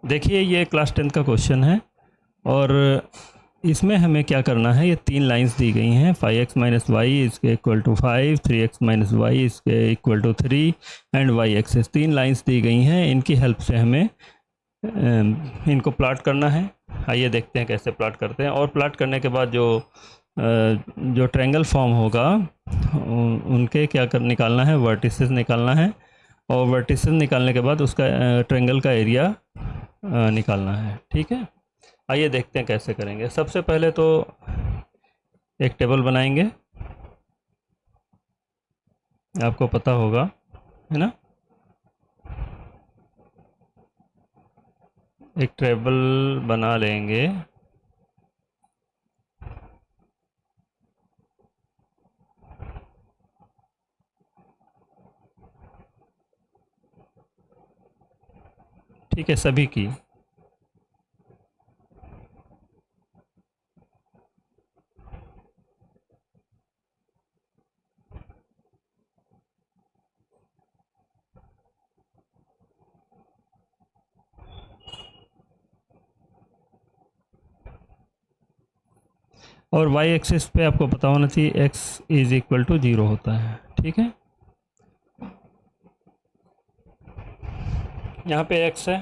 देखिए ये क्लास 10 का क्वेश्चन है और इसमें हमें क्या करना है। ये 3 लाइंस दी गई हैं, 5x माइनस वाई इसके equal to 5, 3x minus Y इसके equal to 3 and Y axis. 3 lines दी गई हैं, इनकी हेल्प से हमें इनको प्लॉट करना है। आइए देखते हैं कैसे प्लॉट करते हैं। और प्लॉट करने के बाद जो ट्रायंगल फॉर्म होगा उनके क्या कर निकालना है, वर्टिसेस निकालना है। और वर्टिसेस निकालने के बाद उसका ट्रायंगल का एरिया निकालना है। ठीक है, आइए देखते हैं कैसे करेंगे। सबसे पहले तो एक टेबल बनाएंगे, आपको पता होगा है ना। एक टेबल बना लेंगे। ठीक है, सभी की। और वाई एक्सिस पे आपको पता होना चाहिए x इज इक्वल टू 0 होता है। ठीक है, यहाँ पे x है,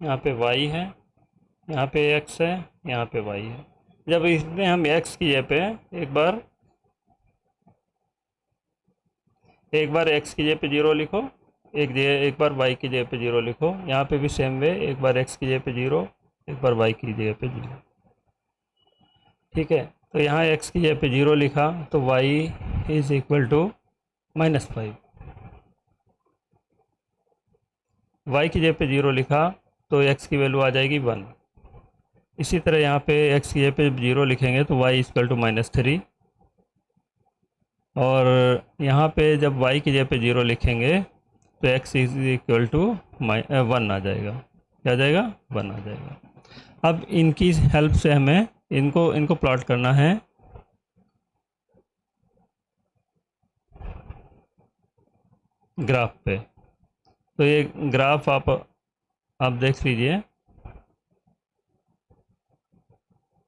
यहाँ पे y है, यहाँ पे x है, यहाँ पे y है। जब इसमें हम x की जगह पे एक बार x की जगह पे 0 लिखो, एक बार y की जगह पे 0 लिखो। यहाँ पे भी सेम वे, एक बार x की जगह पे 0, एक बार y की जगह पे 0। ठीक है, तो यहाँ x की जगह पे 0 लिखा तो y is equal to -5। y की जगह पे 0 लिखा तो x की वैल्यू आ जाएगी 1। इसी तरह यहाँ पे x की जगह पे 0 लिखेंगे तो y इक्वल टू -3। और यहाँ पे जब y की जगह पे 0 लिखेंगे तो x इज इक्वल टू 1 आ जाएगा। क्या आ जाएगा? 1 आ जाएगा। अब इनकी हेल्प से हमें इनको प्लॉट करना है। ग्राफ पे तो ये ग्राफ आप देख लीजिए।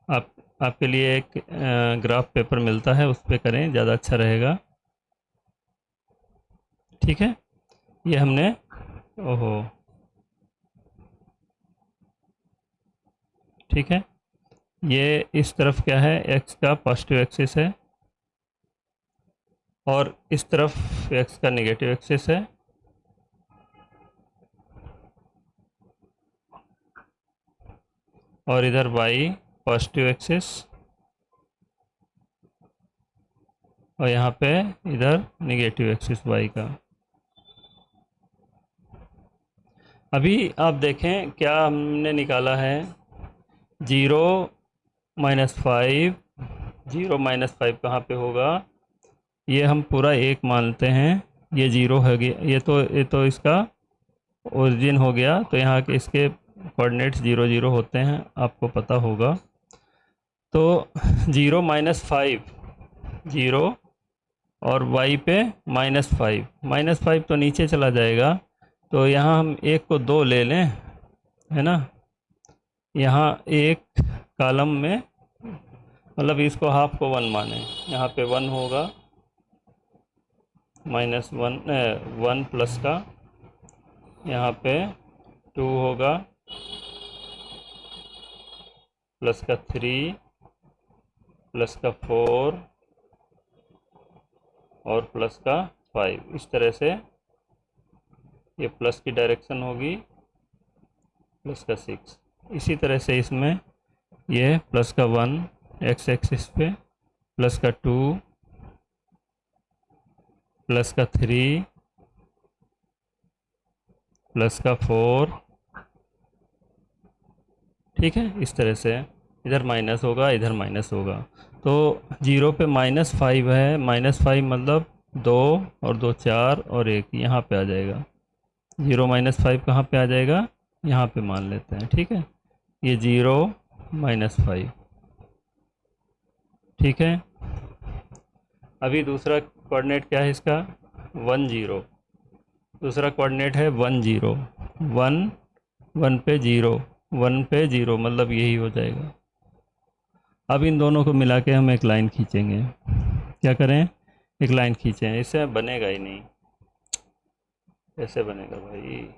आपके लिए एक ग्राफ पेपर मिलता है, उस पर करें, ज़्यादा अच्छा रहेगा। ठीक है, ये हमने, ओहो, ठीक है, ये इस तरफ क्या है, x का पॉजिटिव एक्सिस है और इस तरफ x का नेगेटिव एक्सिस है। और इधर y पॉजिटिव एक्सिस और यहाँ पे इधर नेगेटिव एक्सिस y का। अभी आप देखें क्या हमने निकाला है, 0 -5। 0 -5 कहाँ पे होगा? ये हम पूरा 1 मानते हैं, ये 0 हो गया, ये तो इसका ओरिजिन हो गया। तो यहाँ के इसके कोऑर्डिनेट्स 0 0 होते हैं, आपको पता होगा। तो 0 -5, 0 और y पे -5, -5 तो नीचे चला जाएगा। तो यहाँ हम 1 को 2 ले लें, है ना। यहाँ एक कॉलम में, मतलब इसको हाफ को 1 माने, यहाँ पे 1 होगा, -1 प्लस का, यहाँ पे 2 होगा, प्लस का 3, प्लस का 4 और प्लस का 5। इस तरह से ये प्लस की डायरेक्शन होगी, प्लस का 6। इसी तरह से इसमें ये प्लस का 1 x एक्सिस पे, प्लस का 2, प्लस का 3, प्लस का 4। ठीक है, इस तरह से इधर माइनस होगा, इधर माइनस होगा। तो 0 पे -5 है, -5 मतलब 2 और 2 4 और 1 यहाँ पे आ जाएगा। 0 -5 कहाँ पे आ जाएगा? यहाँ पे मान लेते हैं। ठीक है, ये 0 -5। ठीक है, अभी दूसरा कोऑर्डिनेट क्या है इसका? 1 0। दूसरा कोऑर्डिनेट है 1 0, 1 1 पे 0, 1 पे 0 मतलब यही हो जाएगा। अब इन दोनों को मिला के हम एक लाइन खींचेंगे। क्या करें, एक लाइन खींचें, इससे बनेगा ही नहीं। कैसे बनेगा भाई,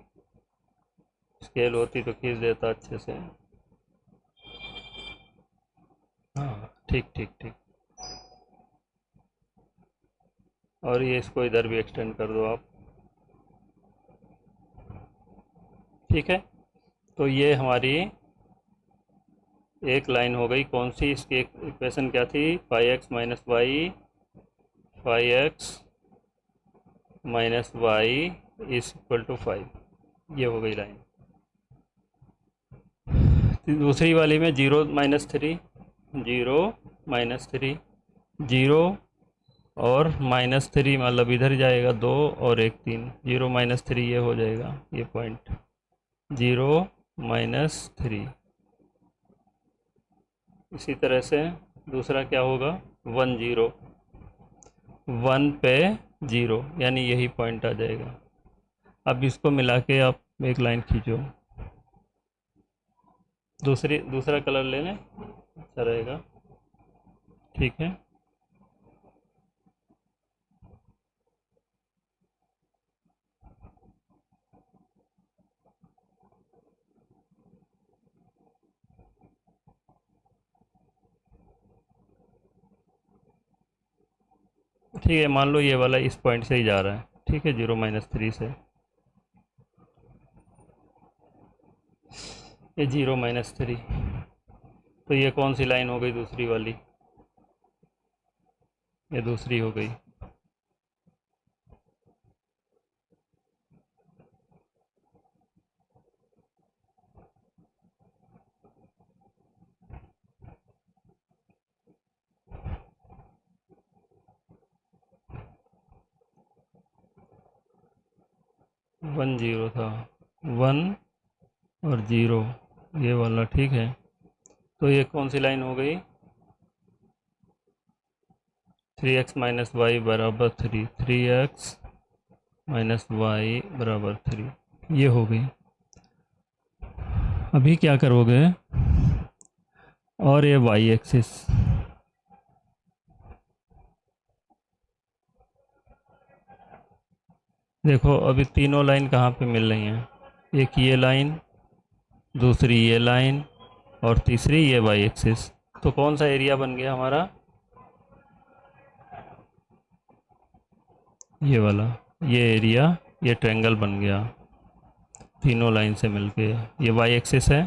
स्केल होती तो खींच देता अच्छे से। हाँ ठीक ठीक ठीक। और ये इसको इधर भी एक्सटेंड कर दो आप। ठीक है, तो ये हमारी एक लाइन हो गई। कौन सी, इसकी इक्वेशन क्या थी, 5x minus Y, 5x minus Y is equal to 5। ये हो गई लाइन। दूसरी वाली में 0 - 3, 0 - 3, 0 और -3 मतलब इधर जाएगा 2 और 1 3, 0 - 3 ये हो जाएगा, ये पॉइंट 0 - 3। इसी तरह से दूसरा क्या होगा, 1 0, 1 पे 0 यानी यही पॉइंट आ जाएगा। अब इसको मिला के आप एक लाइन खींचो। दूसरा कलर ले लें, अच्छा रहेगा। ठीक है, ठीक है, मान लो ये वाला इस पॉइंट से ही जा रहा है। ठीक है, 0 - 3 से ये 0 - 3, तो ये कौन सी लाइन हो गई, दूसरी वाली, ये दूसरी हो गई। वन जीरो था, 1 और 0 ये वाला। ठीक है, तो ये कौन सी लाइन हो गई, 3x माइनस वाई बराबर 3, 3x माइनस वाई बराबर 3, ये हो गई। अभी क्या करोगे, और ये वाई एक्सिस, देखो अभी तीनों लाइन कहाँ पे मिल रही हैं, एक ये लाइन, दूसरी ये लाइन और तीसरी ये वाई एक्सिस। तो कौन सा एरिया बन गया हमारा, ये वाला, ये एरिया, ये ट्रायंगल बन गया तीनों लाइन से मिलके। ये वाई एक्सिस है,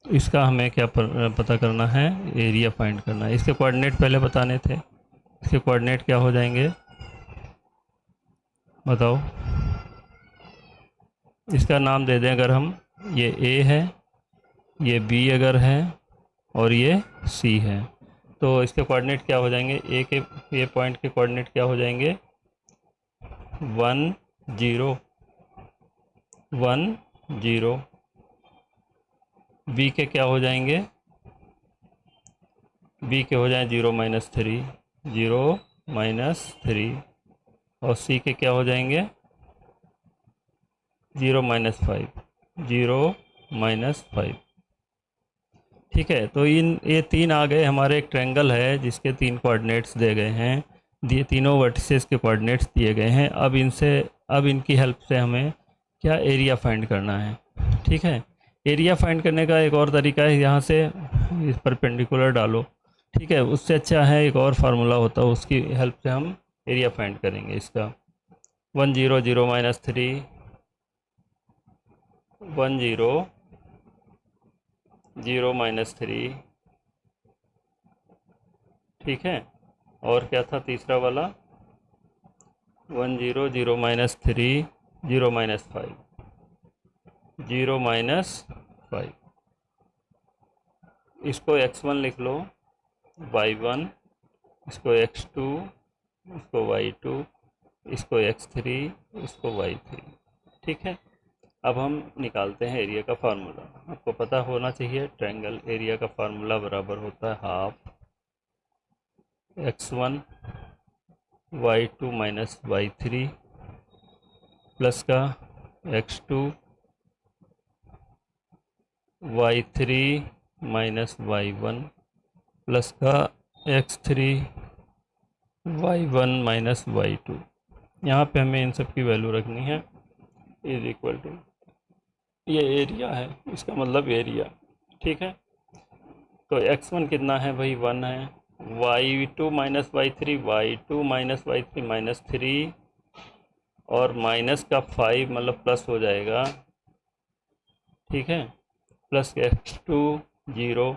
इसका हमें क्या पता करना है, एरिया फाइंड करना है। इसके कोऑर्डिनेट पहले बताने थे, इसके कोऑर्डिनेट क्या हो जाएंगे बताओ। इसका नाम दे दें अगर हम, ये ए है, ये बी अगर है और ये सी है, तो इसके कोऑर्डिनेट क्या हो जाएंगे, ए के, ये पॉइंट के कोऑर्डिनेट क्या हो जाएंगे, 1 0 1 0। बी के क्या हो जाएंगे, बी के हो जाए 0 - 3, 0 - 3, और सी के क्या हो जाएंगे 0 - 5, 0 - 5। ठीक है, तो ये तीन आ गए हमारे। एक ट्रायंगल है जिसके 3 कोऑर्डिनेट्स दिए गए हैं, दिए तीनों वर्टिसेस के कोऑर्डिनेट्स दिए गए हैं। अब इनकी हेल्प से हमें क्या एरिया फाइंड करना है। ठीक है, एरिया फाइंड करने का एक और तरीका है, यहाँ से इस परपेंडिकुलर डालो। ठीक है, उससे अच्छा है एक और फार्मूला होता है, उसकी हेल्प से हम एरिया फाइंड करेंगे इसका। 1 0 0 - 3, 1 0 0 - 3। ठीक है, और क्या था तीसरा वाला, 1 0 0 - 3, 0 - 5, 0 - 5। इसको x1 लिख लो, y1, इसको x2, इसको y2, इसको x3, इसको y3। ठीक है, अब हम निकालते हैं एरिया का फार्मूला। आपको पता होना चाहिए, ट्रायंगल एरिया का फार्मूला बराबर होता है half x1 y2 minus y3 plus का x2 y3 minus y1 plus का x3 y1 माइनस y2। यहाँ पे हमें इन सब की वैल्यू रखनी है इज इक्वल टू, ये एरिया है, इसका मतलब एरिया, ठीक है। तो x1 कितना है भाई, 1 है, y2 माइनस y3 माइनस 3 और माइनस का 5 मतलब प्लस हो जाएगा, ठीक है, प्लस x2 0,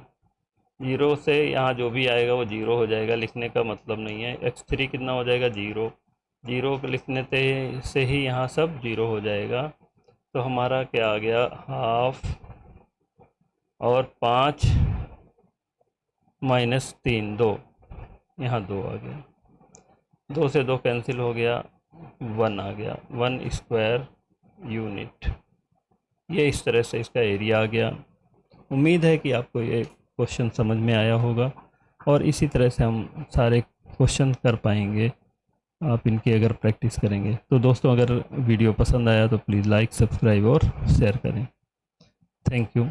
0 से यहाँ जो भी आएगा वो 0 हो जाएगा, लिखने का मतलब नहीं है। x3 कितना हो जाएगा 0, 0 को लिखने से ही यहाँ सब 0 हो जाएगा। तो हमारा क्या आ गया, हाफ और 5 माइनस 3 2, यहाँ 2 आ गया, 2 से 2 कैंसिल हो गया, 1 आ गया, 1 स्क्वायर यूनिट। ये इस तरह से इसका एरिया आ गया। उम्मीद है कि आपको ये क्वेश्चन समझ में आया होगा और इसी तरह से हम सारे क्वेश्चन कर पाएंगे आप इनकी अगर प्रैक्टिस करेंगे। तो दोस्तों, अगर वीडियो पसंद आया तो प्लीज़ लाइक, सब्सक्राइब और शेयर करें। Thank you.